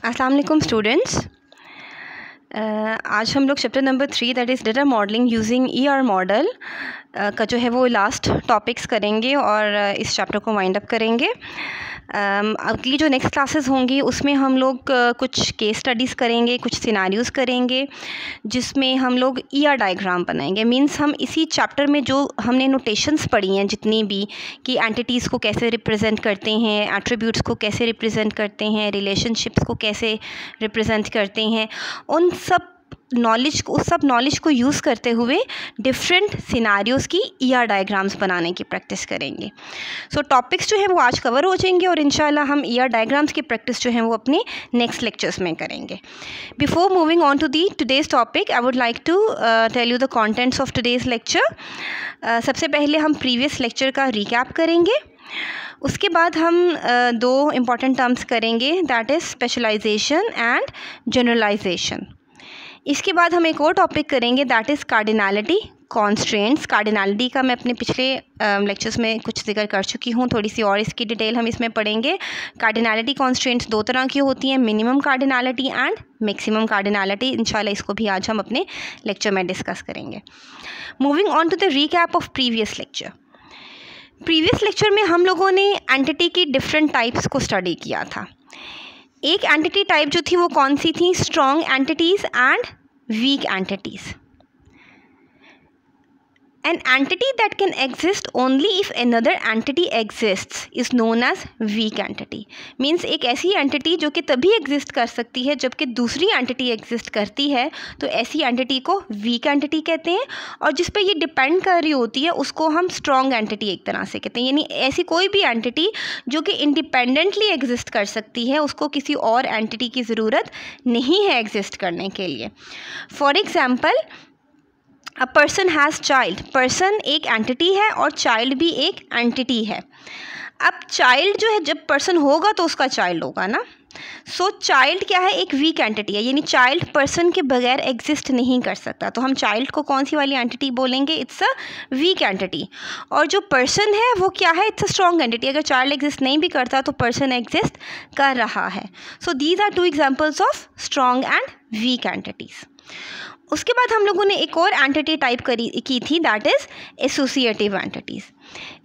अस्सलाम वालेकुम स्टूडेंट्स। आज हम लोग chapter number 3 that is data modelling using ER model का जो है वो लास्ट टॉपिक्स करेंगे और इस चैप्टर को वाइंड अप करेंगे। अगली जो नेक्स्ट क्लासेस होंगी उसमें हम लोग कुछ केस स्टडीज़ करेंगे, कुछ सिनारियोज़ करेंगे जिसमें हम लोग ER डायग्राम बनाएंगे। मींस हम इसी चैप्टर में जो हमने नोटेशंस पढ़ी हैं जितनी भी, कि एंटिटीज़ को कैसे रिप्रेजेंट करते हैं, एट्रीब्यूट्स को कैसे रिप्रेजेंट करते हैं, रिलेशनशिप्स को कैसे रिप्रेजेंट करते हैं, उन सब नॉलेज को यूज़ करते हुए डिफरेंट सिनारियोज़ की ER डायग्राम्स बनाने की प्रैक्टिस करेंगे। सो टॉपिक्स जो है वो आज कवर हो जाएंगे और इंशाल्लाह हम ER डायग्राम्स की प्रैक्टिस जो है वो अपने नेक्स्ट लेक्चर्स में करेंगे। Before moving on to the today's topic, I would like to tell you the contents of today's lecture. सबसे पहले हम प्रीवियस लेक्चर का रिकैप करेंगे, उसके बाद हम दो इम्पॉर्टेंट टर्म्स करेंगे, that is specialization and generalization. इसके बाद हम एक और टॉपिक करेंगे, that is cardinality constraints. Cardinality का मैं अपने पिछले लेक्चर्स में कुछ जिक्र कर चुकी हूँ, थोड़ी सी और इसकी डिटेल हम इसमें पढ़ेंगे। कार्डिनैलिटी कॉन्स्ट्रेंट्स दो तरह की होती हैं, minimum cardinality and maximum cardinality. इंशाल्लाह इसको भी आज हम अपने लेक्चर में डिस्कस करेंगे। Moving on to the recap of previous lecture. Previous lecture में हम लोगों ने एंटिटी की डिफरेंट टाइप्स को स्टडी किया था। एक एंटिटी टाइप जो थी वो कौन सी थी? Strong entities and weak entities. An entity that can exist only if another entity exists is known as weak entity. Means एक ऐसी एंटिटी जो कि तभी एग्जिस्ट कर सकती है जबकि दूसरी एंटिटी एग्जिस्ट करती है, तो ऐसी एंटिटी को वीक एंटिटी कहते हैं। और जिस पे ये डिपेंड कर रही होती है उसको हम स्ट्रॉन्ग एंटिटी एक तरह से कहते हैं। यानी ऐसी कोई भी एंटिटी जो कि इंडिपेंडेंटली एग्जिस्ट कर सकती है, उसको किसी और एंटिटी की ज़रूरत नहीं है एग्जिस्ट करने के लिए। For example, a person has child. Person एक एंटिटी है और चाइल्ड भी एक एंटिटी है। अब चाइल्ड जो है, जब पर्सन होगा तो उसका चाइल्ड होगा ना। सो चाइल्ड क्या है? एक वीक एंटिटी है, यानी चाइल्ड पर्सन के बगैर एग्जिस्ट नहीं कर सकता। तो हम चाइल्ड को कौन सी वाली एंटिटी बोलेंगे? It's a weak entity. और जो पर्सन है वो क्या है? It's a strong entity. अगर चाइल्ड एग्जिस्ट नहीं भी करता तो पर्सन एग्जिस्ट कर रहा है। So these are two examples of strong and weak entities. उसके बाद हम लोगों ने एक और एंटिटी टाइप की थी, that is associative entities.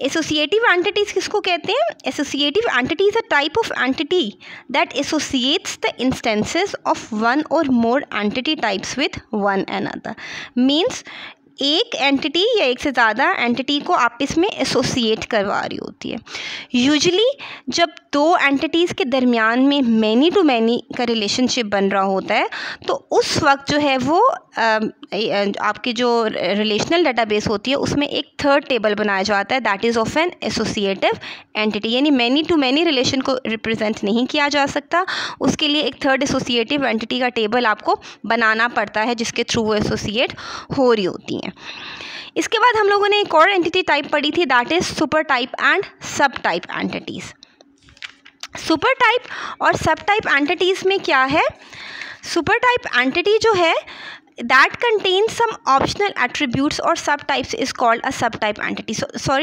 Associative entities किसको कहते हैं? Associative entity is a type of entity that associates the instances of one और more entity types with one another. Means एक एंटिटी या एक से ज़्यादा एंटिटी को आपस में एसोसिएट करवा रही होती है। यूजुअली जब दो एंटिटीज़ के दरमियान में मैनी टू मैनी का रिलेशनशिप बन रहा होता है तो उस वक्त जो है वो आपकी जो रिलेशनल डेटाबेस होती है उसमें एक थर्ड टेबल बनाया जाता है, that is of an associative entity. यानी मैनी टू मैनी रिलेशन को रिप्रेजेंट नहीं किया जा सकता, उसके लिए एक थर्ड एसोसिएटिव एंटिटी का टेबल आपको बनाना पड़ता है जिसके थ्रू वो एसोसिएट हो रही होती हैं। इसके बाद हम लोगों ने एक और एंटिटी टाइप पढ़ी थी, that is super type and सब टाइप एंटिटीज़। सुपर टाइप और सब टाइप एंटिटीज़ में क्या है? सुपर टाइप एंटिटी जो है that contains some optional attributes or subtypes is called a subtype entity.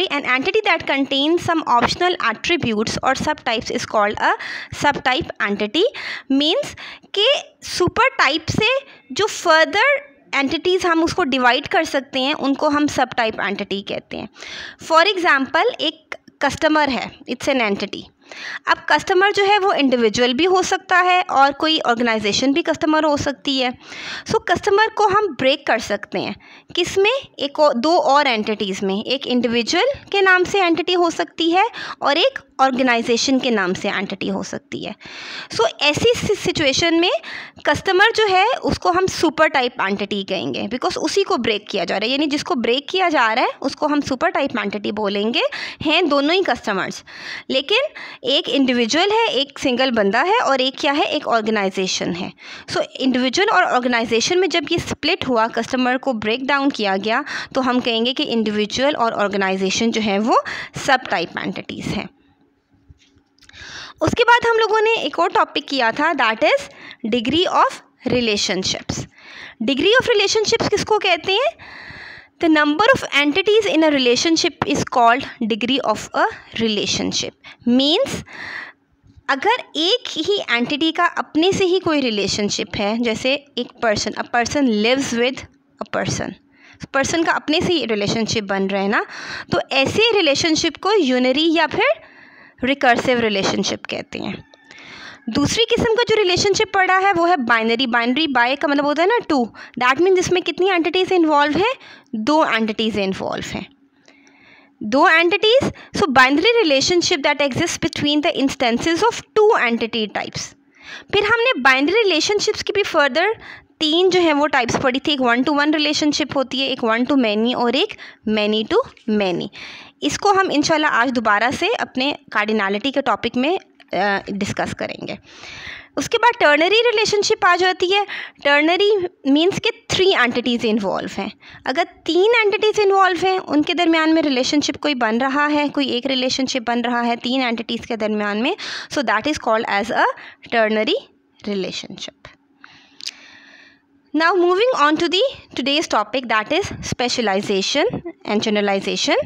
An entity that contains some optional attributes or subtypes is called a subtype entity. Means कि super type से जो further entities हम उसको divide कर सकते हैं उनको हम सब टाइप एंटिटी कहते हैं। फॉर एग्ज़ाम्पल, एक कस्टमर है, इट्स एन एंटिटी। अब कस्टमर जो है वो इंडिविजुअल भी हो सकता है और कोई ऑर्गेनाइजेशन भी कस्टमर हो सकती है। सो कस्टमर को हम ब्रेक कर सकते हैं किस में? दो और एंटिटीज़ में। एक इंडिविजुअल के नाम से एंटिटी हो सकती है और एक ऑर्गेनाइजेशन के नाम से एंटिटी हो सकती है। सो ऐसी सिचुएशन में कस्टमर जो है उसको हम सुपर टाइप एंटिटी कहेंगे, बिकॉज उसी को ब्रेक किया जा रहा है। यानी जिसको ब्रेक किया जा रहा है उसको हम सुपर टाइप एंटिटी बोलेंगे। हैं दोनों ही कस्टमर्स, लेकिन एक इंडिविजुअल है, एक सिंगल बंदा है, और एक क्या है? एक ऑर्गेनाइजेशन है। सो इंडिविजुअल और ऑर्गेनाइजेशन में जब ये स्प्लिट हुआ, कस्टमर को ब्रेक डाउन किया गया, तो हम कहेंगे कि इंडिविजुअल और ऑर्गेनाइजेशन जो है वो सब टाइप एंटिटीज़ हैं। उसके बाद हम लोगों ने एक और टॉपिक किया था, that is degree of relationships. Degree of relationships किसको कहते हैं? The number of entities in a relationship is called degree of a relationship. Means अगर एक ही एंटिटी का अपने से ही कोई रिलेशनशिप है, जैसे एक person, a person lives with a person का अपने से ही रिलेशनशिप बन रहा है ना, तो ऐसे रिलेशनशिप को यूनरी या फिर रिकर्सिव रिलेशनशिप कहते हैं। दूसरी किस्म का जो रिलेशनशिप पड़ा है वो है बाइनरी। बाइनरी बाय का मतलब होता है ना 2, दैट मीन्स इसमें कितनी एंटिटीज इन्वॉल्व हैं, 2 एंटिटीज इन्वॉल्व हैं, 2 entities. So binary relationship that exist between the instances of 2 entity types. फिर हमने बाइनरी रिलेशनशिप्स की भी फर्दर 3 जो है वो टाइप्स पढ़ी थी। एक 1-to-1 रिलेशनशिप होती है, एक 1-to-many और एक many-to-many। इसको हम इंशाल्लाह आज दोबारा से अपने कार्डिनैलिटी के टॉपिक में डिस्कस करेंगे। उसके बाद टर्नरी रिलेशनशिप आ जाती है। टर्नरी मीन्स के 3 एंटिटीज़ इन्वॉल्व हैं। अगर 3 एंटिटीज़ इन्वॉल्व हैं, उनके दरमियान में रिलेशनशिप कोई बन रहा है, कोई एक रिलेशनशिप बन रहा है 3 एंटिटीज़ के दरमियान में, so that is called as a ternary relationship. Now moving on to the today's topic, that is specialization and generalization.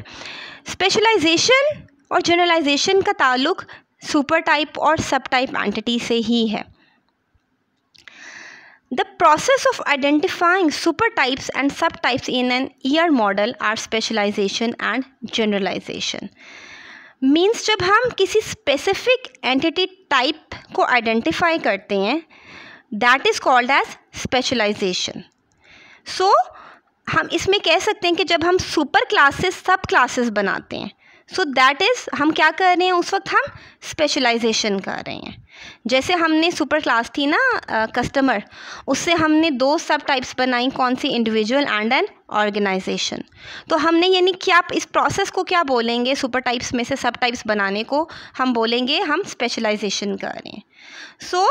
Specialization और generalization का ताल्लुक सुपर टाइप और सब टाइप एंटिटी से ही है। The process of identifying super types and subtypes in an ER model are specialization and generalization. Means जब हम किसी specific entity type को आइडेंटिफाई करते हैं, that is called as specialization. So हम इसमें कह सकते हैं कि जब हम सुपर क्लासेस सब क्लासेस बनाते हैं, सो दैट इज़ हम क्या कर रहे हैं, उस वक्त हम स्पेशलाइजेशन कर रहे हैं। जैसे हमने सुपर क्लास थी ना कस्टमर, उससे हमने 2 सब टाइप्स बनाई, कौन सी, इंडिविजुअल एंड एन ऑर्गेनाइजेशन। तो हमने यानी क्या इस प्रोसेस को क्या बोलेंगे, सुपर टाइप्स में से सब टाइप्स बनाने को हम बोलेंगे हम स्पेशलाइजेशन कर रहे हैं। So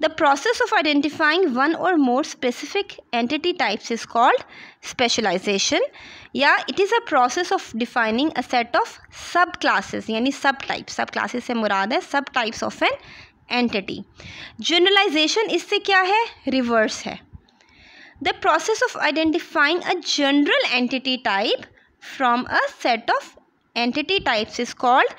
the process of identifying 1 or more specific entity types is called specialization, या it is a process of defining a set of sub classes, यानी सब टाइप्स। सब क्लासेस से मुराद है sub types of an entity. Generalization इससे क्या है, reverse है। The process of identifying a general entity type from a set of entity types is called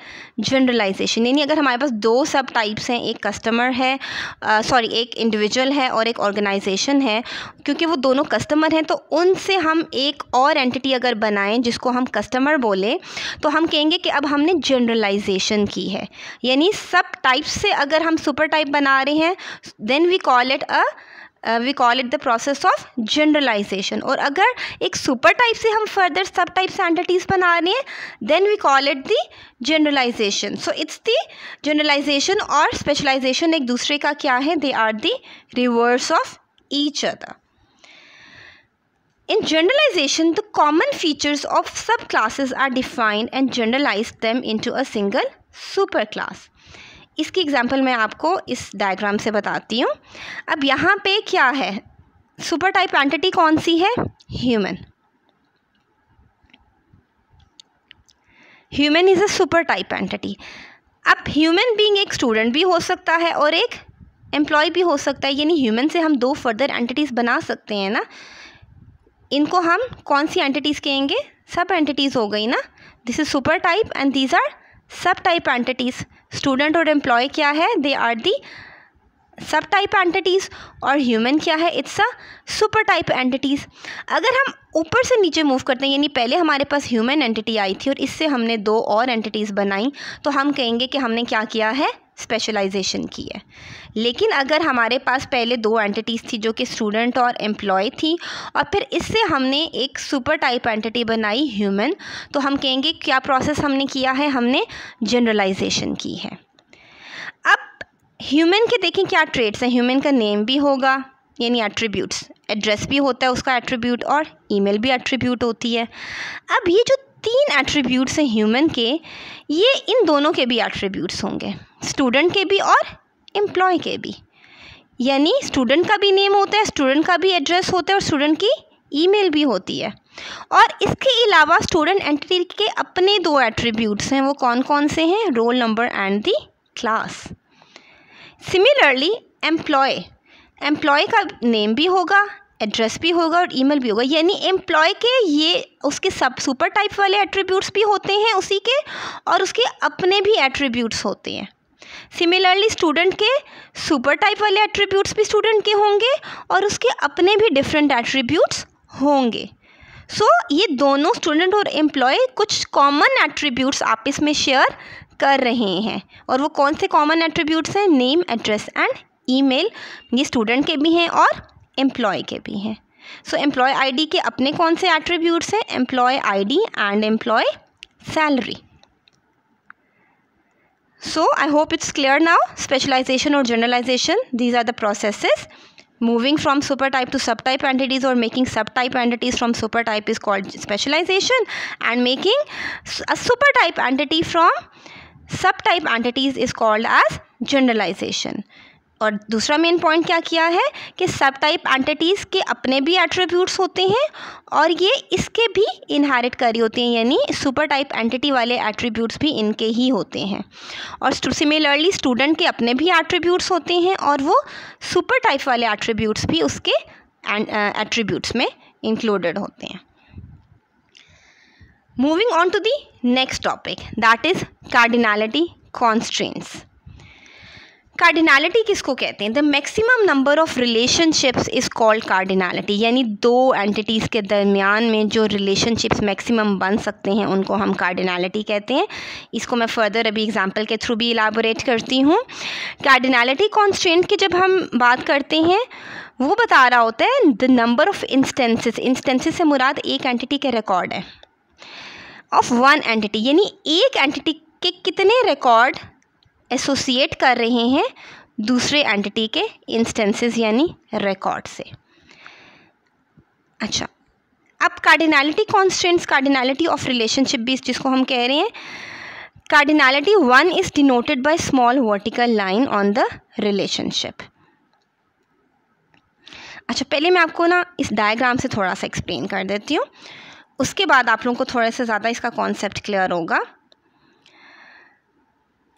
generalization. यानी अगर हमारे पास 2 सब टाइप्स हैं, एक कस्टमर है, एक इंडिविजुअल है और एक ऑर्गेनाइजेशन है, क्योंकि वो दोनों कस्टमर हैं तो उनसे हम एक और एंटिटी अगर बनाएं जिसको हम कस्टमर बोले, तो हम कहेंगे कि अब हमने जनरलाइजेशन की है। यानी सब टाइप्स से अगर हम सुपर टाइप बना रहे हैं, then we call it the process of generalization. और अगर एक सुपर टाइप से हम फर्दर सब टाइप्स एंटिटीज़ बना रहे हैं, then we call it the generalization. So it's the generalization और स्पेशलाइजेशन एक दूसरे का क्या है, they are the reverse of each other. In generalization, the common features of subclasses are defined and generalize them into a single superclass. इसकी example मैं आपको इस डायग्राम से बताती हूँ। अब यहाँ पे क्या है, सुपर टाइप एंटिटी कौन सी है, human. Human is a super type entity. अब ह्यूमन बीइंग एक स्टूडेंट भी हो सकता है और एक एम्प्लॉय भी हो सकता है, यानी ह्यूमन से हम 2 फर्दर एंटिटीज़ बना सकते हैं ना। इनको हम कौन सी एंटिटीज़ कहेंगे, सब एंटिटीज़ हो गई ना। This is super type and these are sub type entities. Student और एम्प्लॉय क्या है, दे आर दी सब टाइप एंटिटीज़, और ह्यूमन क्या है, it's a super type entities. अगर हम ऊपर से नीचे मूव करते हैं, यानी पहले हमारे पास ह्यूमन एंटिटी आई थी और इससे हमने 2 और एंटिटीज़ बनाई, तो हम कहेंगे कि हमने क्या किया है, स्पेशलाइजेशन की है। लेकिन अगर हमारे पास पहले 2 एंटिटीज़ थी जो कि स्टूडेंट और एम्प्लॉय थी, और फिर इससे हमने एक सुपर टाइप एंटिटी बनाई ह्यूमन, तो हम कहेंगे क्या प्रोसेस हमने किया है, हमने जनरलाइजेशन की है। अब ह्यूमन के देखें क्या ट्रेड्स हैं। ह्यूमन का नेम भी होगा, यानी एट्रीब्यूट्स, एड्रेस भी होता है उसका एट्रीब्यूट, और ईमेल भी एट्रीब्यूट होती है। अब ये जो 3 एट्रीब्यूट्स हैं ह्यूमन के, ये इन दोनों के भी एट्रीब्यूट्स होंगे, स्टूडेंट के भी और एम्प्लॉय के भी। यानी स्टूडेंट का भी नेम होता है, स्टूडेंट का भी एड्रेस होता है, और स्टूडेंट की ईमेल भी होती है। और इसके अलावा स्टूडेंट एंटिटी के अपने 2 एट्रीब्यूट्स हैं, वो कौन कौन से हैं, roll number and the class. Similarly employee का नेम भी होगा, एड्रेस भी होगा और ईमेल भी होगा। यानी एम्प्लॉय के ये उसके सब सुपर टाइप वाले एट्रीब्यूट्स भी होते हैं उसी के, और उसके अपने भी एट्रीब्यूट्स होते हैं। सिमिलरली स्टूडेंट के सुपर टाइप वाले एट्रीब्यूट्स भी स्टूडेंट के होंगे और उसके अपने भी डिफरेंट एट्रीब्यूट्स होंगे। सो ये दोनों स्टूडेंट और एम्प्लॉय कुछ कॉमन एट्रीब्यूट्स आपस में शेयर कर रहे हैं, और वो कौन से कॉमन एट्रीब्यूट्स हैं? Name, address and email. ये स्टूडेंट के भी हैं और एम्प्लॉय के भी हैं। सो एम्प्लॉय आईडी के अपने कौन से एट्रीब्यूट्स हैं? Employee ID and employee salary. So I hope it's clear now. Specialization or generalization, these are the processes. Moving from supertype to subtype entities or making subtype entities from supertype is called specialization, and making a supertype entity from subtype entities is called as generalization. और दूसरा main point क्या किया है कि सब type entities के अपने भी एट्रीब्यूट्स होते हैं और ये इसके भी इनहेरिट करी होती हैं, यानी सुपर टाइप एंटिटी वाले एट्रीब्यूट्स भी इनके ही होते हैं। और सिमिलरली स्टूडेंट के अपने भी एट्रीब्यूट्स होते हैं और वो सुपर टाइप वाले एट्रीब्यूट्स भी उसके एट्रीब्यूट्स में इंक्लूडेड होते हैं। Moving on to the next topic, that is cardinality constraints. Cardinality किसको कहते हैं? The maximum number of relationships is called cardinality, यानी दो एंटिटीज़ के दरमियान में जो रिलेशनशिप्स मैक्सिमम बन सकते हैं उनको हम कार्डिनैलिटी कहते हैं। इसको मैं फर्दर अभी एग्जांपल के थ्रू भी इलाबोरेट करती हूँ। कार्डिनैलिटी कॉन्स्ट्रेंट की जब हम बात करते हैं वो बता रहा होता है द नंबर ऑफ इंस्टेंसेस से मुराद एक एंटिटी के रिकॉर्ड है, ऑफ वन एंटिटी, यानी एक एंटिटी के कितने रिकॉर्ड एसोसिएट कर रहे हैं दूसरे एंटिटी के इंस्टेंसेस यानी रिकॉर्ड से। अच्छा, अब cardinality constants, cardinality of relationship भी जिसको हम कह रहे हैं, cardinality 1 is denoted by small vertical line on the relationship. अच्छा, पहले मैं आपको ना इस डायग्राम से थोड़ा सा एक्सप्लेन कर देती हूँ, उसके बाद आप लोगों को थोड़ा सा ज़्यादा इसका कॉन्सेप्ट क्लियर होगा।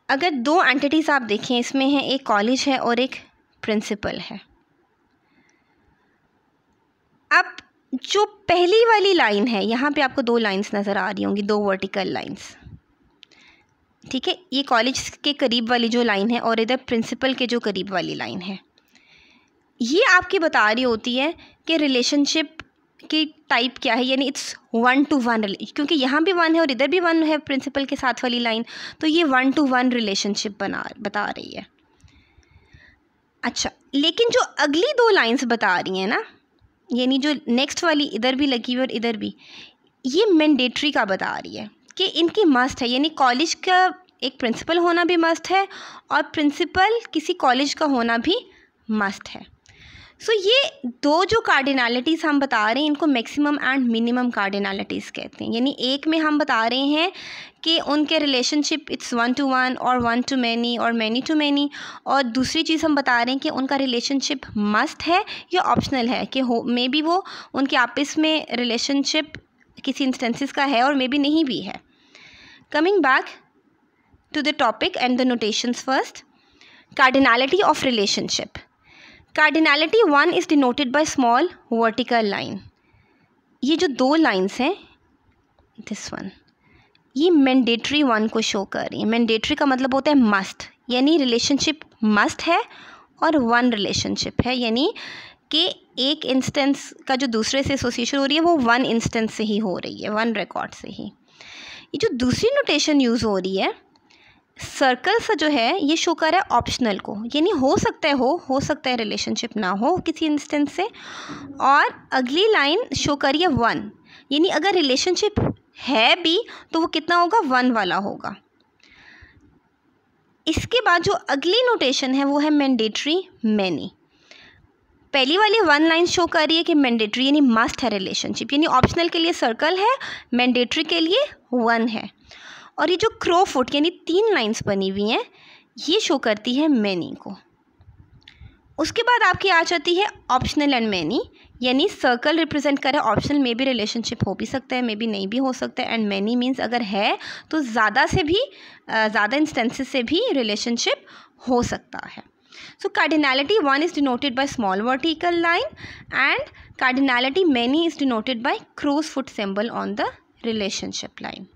अगर दो एंटिटीज़ आप देखें, इसमें है एक कॉलेज है और एक प्रिंसिपल है। अब जो पहली वाली लाइन है, यहाँ पे आपको दो लाइंस नज़र आ रही होंगी, दो वर्टिकल लाइंस, ठीक है। ये कॉलेज के करीब वाली जो लाइन है और इधर प्रिंसिपल के जो करीब वाली लाइन है, ये आपकी बता रही होती है कि रिलेशनशिप की टाइप क्या है, यानी इट्स 1 to 1, क्योंकि यहाँ भी 1 है और इधर भी 1 है प्रिंसिपल के साथ वाली लाइन, तो ये 1 to 1 रिलेशनशिप बता रही है। अच्छा, लेकिन जो अगली दो लाइंस बता रही हैं ना, यानी जो नेक्स्ट वाली इधर भी लगी हुई और इधर भी, ये मैंडेटरी का बता रही है कि इनकी मस्ट है, यानी कॉलेज का एक प्रिंसिपल होना भी मस्ट है और प्रिंसिपल किसी कॉलेज का होना भी मस्ट है। सो ये दो जो कार्डिनैलिटीज़ हम बता रहे हैं इनको मैक्सिमम एंड मिनिमम कार्डिनैलिटीज़ कहते हैं। यानी एक में हम बता रहे हैं कि उनके रिलेशनशिप इट्स 1 to 1 और 1 to many और many to many, और दूसरी चीज़ हम बता रहे हैं कि उनका रिलेशनशिप मस्ट है या ऑप्शनल है, कि हो मे बी वो उनके आपस में रिलेशनशिप किसी इंस्टेंसेस का है और मे बी नहीं भी है। Coming back to the topic and the notations first, cardinality of relationship. Cardinality 1 is denoted by small vertical line. ये जो दो लाइंस हैं, दिस वन, ये मैंडेटरी 1 को शो कर रही है। मैंडेटरी का मतलब होता है मस्ट, यानी रिलेशनशिप मस्ट है और 1 रिलेशनशिप है, यानी कि एक इंस्टेंस का जो दूसरे से एसोसिएशन हो रही है वो 1 इंस्टेंस से ही हो रही है, 1 रिकॉर्ड से ही। ये जो दूसरी नोटेशन यूज़ हो रही है, सर्कल सा जो है ये शो कर रहा है ऑप्शनल को, यानी हो सकता है रिलेशनशिप ना हो किसी इंस्टेंस से, और अगली लाइन शो करिए 1, यानी अगर रिलेशनशिप है भी तो वो कितना होगा, 1 वाला होगा। इसके बाद जो अगली नोटेशन है वो है मैंडेटरी मैनी। पहली वाली 1 लाइन शो कर रही है कि मैंडेटरी यानी मस्ट है रिलेशनशिप, यानी ऑप्शनल के लिए सर्कल है, मैंडेटरी के लिए 1 है। और ये जो क्रो फुट यानी 3 लाइंस बनी हुई हैं, ये शो करती है मैनी को। उसके बाद आपकी आ जाती है ऑप्शनल एंड मैनी, यानी सर्कल रिप्रेजेंट करे ऑप्शनल में भी रिलेशनशिप हो भी सकता है, मे बी नहीं भी हो सकता है, एंड मैनी मीन्स अगर है तो ज़्यादा इंस्टेंसेस से भी रिलेशनशिप हो सकता है। So cardinality 1 is denoted by small vertical line and cardinality many is denoted by crow's foot symbol on the relationship line.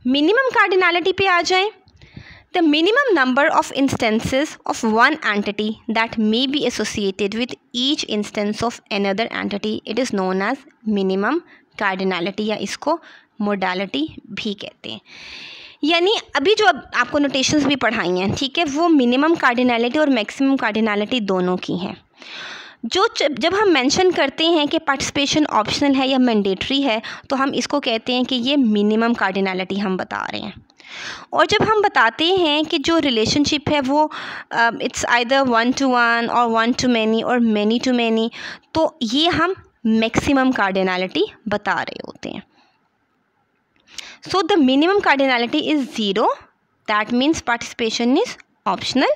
Minimum cardinality पे आ जाएं। The minimum number of instances of one entity that may be associated with each instance of another entity, it is known as minimum cardinality, या इसको modality भी कहते हैं। यानी अभी जो आपको नोटेशंस भी पढ़ाई हैं, ठीक है, वो मिनिमम कार्डिनैलिटी और मैक्सिमम कार्डिनैलिटी दोनों की हैं। जो जब हम मेंशन करते हैं कि पार्टिसिपेशन ऑप्शनल है या मैंडेटरी है, तो हम इसको कहते हैं कि ये मिनिमम कार्डिनैलिटी हम बता रहे हैं। और जब हम बताते हैं कि जो रिलेशनशिप है वो इट्स आइदर 1 to 1 और 1 to many और many to many, तो ये हम मैक्सिमम कार्डिनैलिटी बता रहे होते हैं। So the minimum cardinality is 0, that means participation is optional.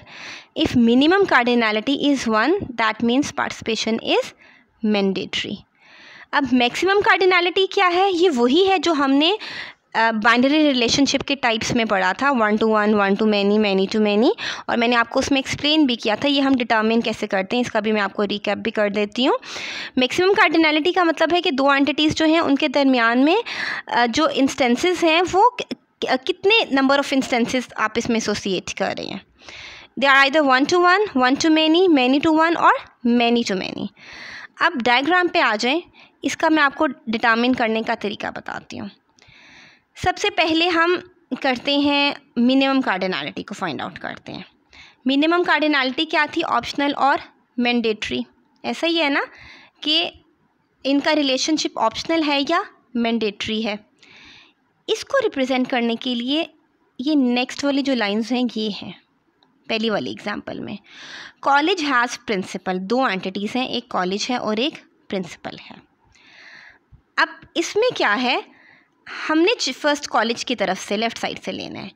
If minimum cardinality is 1, that means participation is mandatory. अब maximum cardinality क्या है? ये वही है जो हमने बाइनरी रिलेशनशिप के टाइप्स में पढ़ा था, 1 to 1, 1 to many, many to many, और मैंने आपको उसमें एक्सप्लेन भी किया था। ये हम डिटर्मिन कैसे करते हैं इसका भी मैं आपको रिकैप भी कर देती हूँ। मैक्सिमम कार्डिनैलिटी का मतलब है कि दो एंटिटीज़ जो हैं उनके दरमियान में जो इंस्टेंसेस हैं वो कितने नंबर ऑफ़ इंस्टेंसेस आप इसमें एसोसिएट कर रहे हैं। They are either 1 to 1, 1 to many, many to 1 और many to many। अब डायग्राम पे आ जाएं, इसका मैं आपको डिटर्मिन करने का तरीका बताती हूँ। सबसे पहले हम करते हैं मिनिमम कार्डिनैलिटी को फाइंड आउट करते हैं। मिनिमम कार्डिनैलिटी क्या थी? ऑप्शनल और मैंडेटरी। ऐसा ही है ना कि इनका रिलेशनशिप ऑप्शनल है या मैंडेटरी है। इसको रिप्रेजेंट करने के लिए ये नेक्स्ट वाली जो लाइंस हैं ये हैं। पहली वाली एग्जांपल में कॉलेज हैज़ प्रिंसिपल, दो एंटिटीज़ हैं, एक कॉलेज है और एक प्रिंसिपल है। अब इसमें क्या है, हमने फर्स्ट कॉलेज की तरफ से लेफ़्ट साइड से लेना है।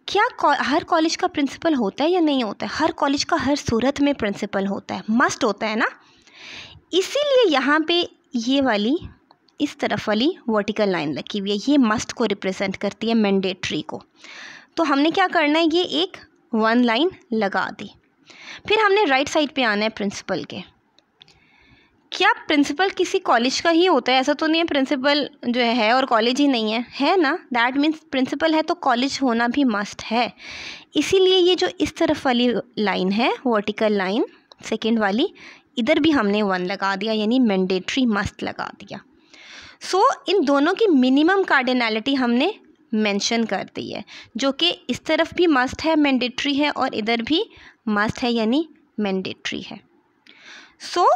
क्या हर कॉलेज का प्रिंसिपल होता है या नहीं होता है? हर कॉलेज का हर सूरत में प्रिंसिपल होता है, मस्ट होता है ना। इसीलिए यहाँ पे ये वाली इस तरफ वाली वर्टिकल लाइन लगी हुई है, ये मस्ट को रिप्रेजेंट करती है, मैंडेटरी को। तो हमने क्या करना है, ये एक 1 लाइन लगा दी। फिर हमने राइट साइड पे आना है प्रिंसिपल के। क्या प्रिंसिपल किसी कॉलेज का ही होता है? ऐसा तो नहीं है प्रिंसिपल जो है और कॉलेज ही नहीं है ना। दैट मीन्स प्रिंसिपल है तो कॉलेज होना भी मस्ट है। इसीलिए ये जो इस तरफ वाली लाइन है वर्टिकल लाइन सेकेंड वाली, इधर भी हमने 1 लगा दिया, यानी मैंडेटरी मस्ट लगा दिया। सो इन दोनों की मिनिमम कार्डिनैलिटी हमने मेंशन कर दी है, जो कि इस तरफ भी मस्ट है, मैंडेटरी है, और इधर भी मस्ट है यानी मैंडेटरी है। सो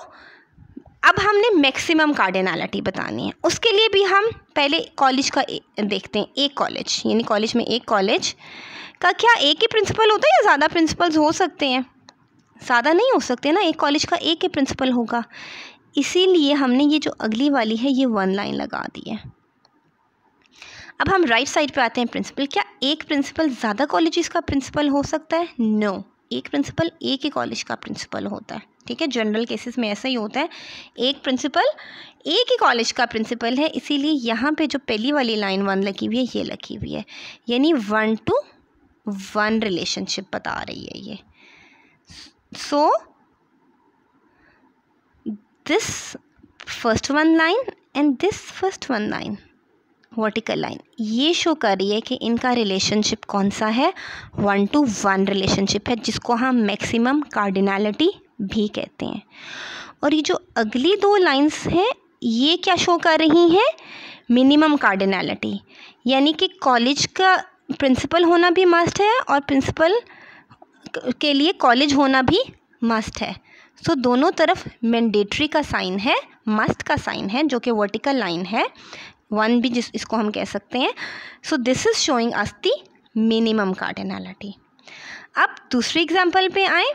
अब हमने मैक्सिमम कार्डिनैलिटी बतानी है। उसके लिए भी हम पहले कॉलेज का देखते हैं। एक कॉलेज यानी कॉलेज में एक कॉलेज का क्या एक ही प्रिंसिपल होता है या ज़्यादा प्रिंसिपल्स हो सकते हैं? ज़्यादा नहीं हो सकते ना, एक कॉलेज का एक ही प्रिंसिपल होगा। इसीलिए हमने ये जो अगली वाली है ये 1 लाइन लगा दी है। अब हम राइट साइड पे आते हैं प्रिंसिपल। क्या एक प्रिंसिपल ज़्यादा कॉलेजेस का प्रिंसिपल हो सकता है? नो, एक प्रिंसिपल एक ही कॉलेज का प्रिंसिपल होता है। ठीक है, जनरल केसेस में ऐसा ही होता है, एक प्रिंसिपल एक ही कॉलेज का प्रिंसिपल है। इसीलिए यहाँ पे जो पहली वाली लाइन 1 लगी हुई है ये लगी हुई है, यानी 1 to 1 रिलेशनशिप बता रही है ये। So this first 1 line and this first 1 line vertical line ये शो कर रही है कि इनका रिलेशनशिप कौन सा है, 1 to 1 रिलेशनशिप है, जिसको हम मैक्सिमम कार्डिनैलिटी भी कहते हैं। और ये जो अगली 2 लाइंस हैं ये क्या शो कर रही हैं, मिनिमम कार्डिनैलिटी, यानी कि कॉलेज का प्रिंसिपल होना भी मस्ट है और प्रिंसिपल के लिए कॉलेज होना भी मस्ट है। सो दोनों तरफ मैंडेटरी का साइन है, मस्ट का साइन है, जो कि वर्टिकल लाइन है, 1 भी इसको हम कह सकते हैं। So this is showing us the minimum cardinality. अब दूसरी एग्जांपल पे आए।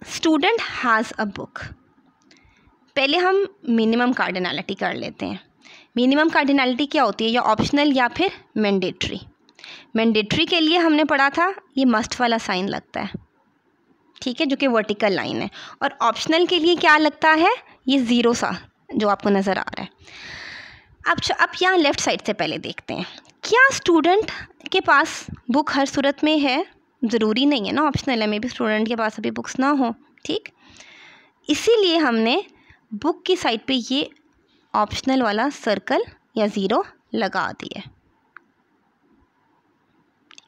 Student has a book. पहले हम मिनिमम कार्डिनैलिटी कर लेते हैं। मिनिमम कार्डिनैलिटी क्या होती है, या ऑप्शनल या फिर मैंडेटरी। मैंडेटरी के लिए हमने पढ़ा था ये मस्ट वाला साइन लगता है, ठीक है, जो कि वर्टिकल लाइन है। और ऑप्शनल के लिए क्या लगता है, ये 0 सा जो आपको नज़र आ रहा है। अब यहाँ लेफ़्ट साइड से पहले देखते हैं, क्या स्टूडेंट के पास बुक हर सूरत में है? ज़रूरी नहीं है ना, ऑप्शनल है, मे बी स्टूडेंट के पास अभी बुक्स ना हो। ठीक, इसीलिए हमने बुक की साइड पे ये ऑप्शनल वाला सर्कल या 0 लगा दिया।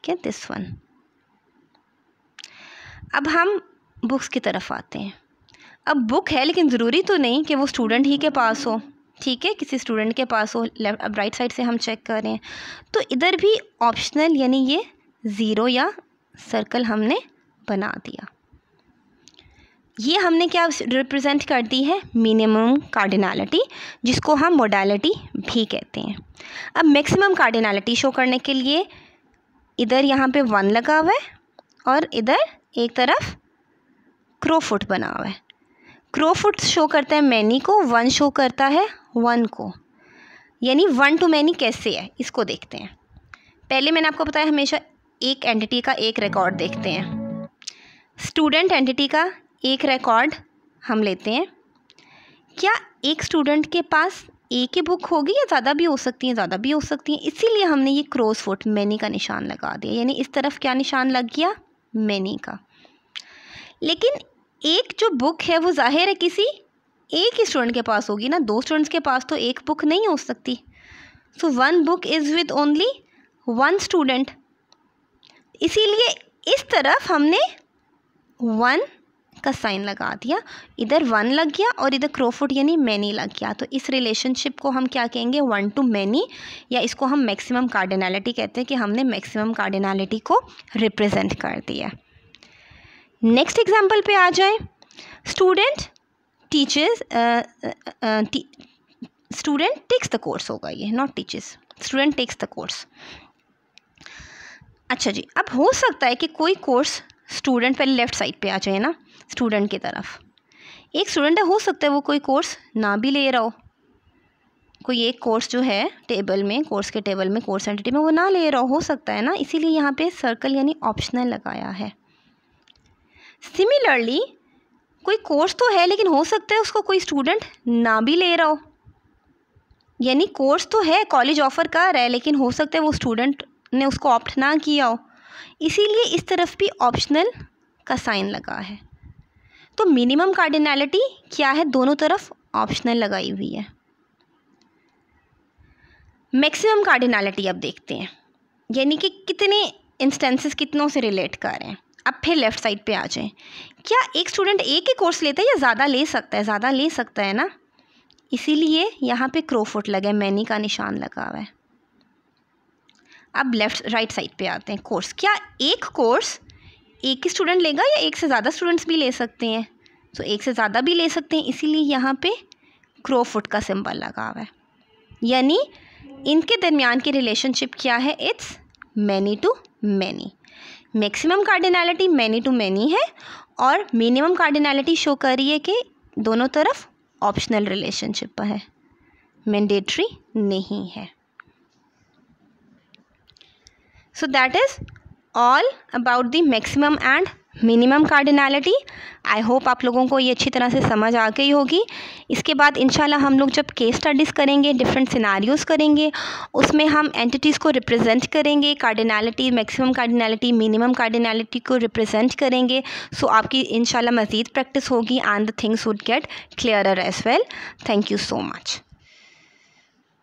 क्या, दिस वन। अब हम बुक्स की तरफ आते हैं। अब बुक है लेकिन ज़रूरी तो नहीं कि वो स्टूडेंट ही के पास हो, ठीक है, किसी स्टूडेंट के पास हो। अब राइट साइड से हम चेक करें तो इधर भी ऑप्शनल यानी ये ज़ीरो या सर्कल हमने बना दिया। ये हमने क्या रिप्रेजेंट कर दी है, मिनिमम कार्डिनैलिटी, जिसको हम मोडालिटी भी कहते हैं। अब मैक्सिमम कार्डिनैलिटी शो करने के लिए इधर यहाँ पे 1 लगा हुआ है और इधर एक तरफ क्रो फुट बना हुआ है। क्रो फुट शो करता है मैनी को, 1 शो करता है 1 को, यानी 1 to मैनी कैसे है इसको देखते हैं। पहले मैंने आपको बताया हमेशा एक एंटिटी का एक रिकॉर्ड देखते हैं। स्टूडेंट एंटिटी का एक रिकॉर्ड हम लेते हैं। क्या एक स्टूडेंट के पास एक ही बुक होगी या ज़्यादा भी हो सकती हैं, ज़्यादा भी हो सकती हैं, इसीलिए हमने ये क्रॉस फुट मैनी का निशान लगा दिया, यानी इस तरफ क्या निशान लग गया, मैनी का। लेकिन एक जो बुक है वो जाहिर है किसी एक ही स्टूडेंट के पास होगी ना, 2 स्टूडेंट्स के पास तो एक बुक नहीं हो सकती। सो 1 book is with only 1 student, इसीलिए इस तरफ हमने 1 का साइन लगा दिया, इधर 1 लग गया और इधर क्रोफुट यानी मैनी लग गया। तो इस रिलेशनशिप को हम क्या कहेंगे, 1 to मैनी, या इसको हम मैक्सिमम कार्डिनैलिटी कहते हैं कि हमने मैक्सिमम कार्डिनैलिटी को रिप्रेजेंट कर दिया। नेक्स्ट एग्जांपल पे आ जाए। Student teachers, student takes the course होगा ये, not teachers, student takes the course. अच्छा जी, अब हो सकता है कि कोई कोर्स स्टूडेंट पहले लेफ़्ट साइड पे आ जाए ना, स्टूडेंट की तरफ। एक स्टूडेंट हो सकता है वो कोई कोर्स ना भी ले रहा हो, कोई एक कोर्स जो है टेबल में, कोर्स के टेबल में, कोर्स एंटिटी में वो ना ले रहा हो सकता है ना, इसीलिए यहाँ पे सर्कल यानी ऑप्शनल लगाया है। सिमिलरली कोई कोर्स तो है लेकिन हो सकता है उसको कोई स्टूडेंट ना भी ले रहा हो, यानी कोर्स तो है, कॉलेज ऑफ़र कर रहा है, लेकिन हो सकता है वो स्टूडेंट ने उसको ऑप्ट ना किया हो, इसीलिए इस तरफ भी ऑप्शनल का साइन लगा है। तो मिनिमम कार्डिनैलिटी क्या है, दोनों तरफ ऑप्शनल लगाई हुई है। मैक्सिमम कार्डिनैलिटी अब देखते हैं, यानी कि कितने इंस्टेंसेस कितनों से रिलेट कर रहे हैं। अब फिर लेफ़्ट साइड पे आ जाएं। क्या एक स्टूडेंट एक ही कोर्स लेता है या ज़्यादा ले सकता है, ज़्यादा ले सकता है ना, इसीलिए यहाँ पे क्रोफुट लगा है, मैनी का निशान लगा हुआ है। अब राइट साइड पे आते हैं। कोर्स, क्या एक कोर्स एक ही स्टूडेंट लेगा या एक से ज़्यादा स्टूडेंट्स भी ले सकते हैं, तो एक से ज़्यादा भी ले सकते हैं, इसीलिए यहाँ पे क्रोफुट का सिंबल लगा हुआ है, यानी इनके दरमियान की रिलेशनशिप क्या है, it's many to many. Maximum cardinality many to many है और मिनिमम कार्डिनैलिटी शो कर रही है कि दोनों तरफ ऑप्शनल रिलेशनशिप है, मैंडेटरी नहीं है। So that is all about the maximum and minimum cardinality. I hope आप लोगों को ये अच्छी तरह से समझ आ गई होगी। इसके बाद इंशाल्लाह हम लोग जब केस स्टडीज़ करेंगे, डिफरेंट सिनारियोज़ करेंगे, उसमें हम एंटिटीज़ को रिप्रेजेंट करेंगे, cardinality, maximum cardinality, minimum cardinality को रिप्रेजेंट करेंगे। सो आपकी इंशाल्लाह मज़ीद प्रैक्टिस होगी and the things would get clearer as well. Thank you so much.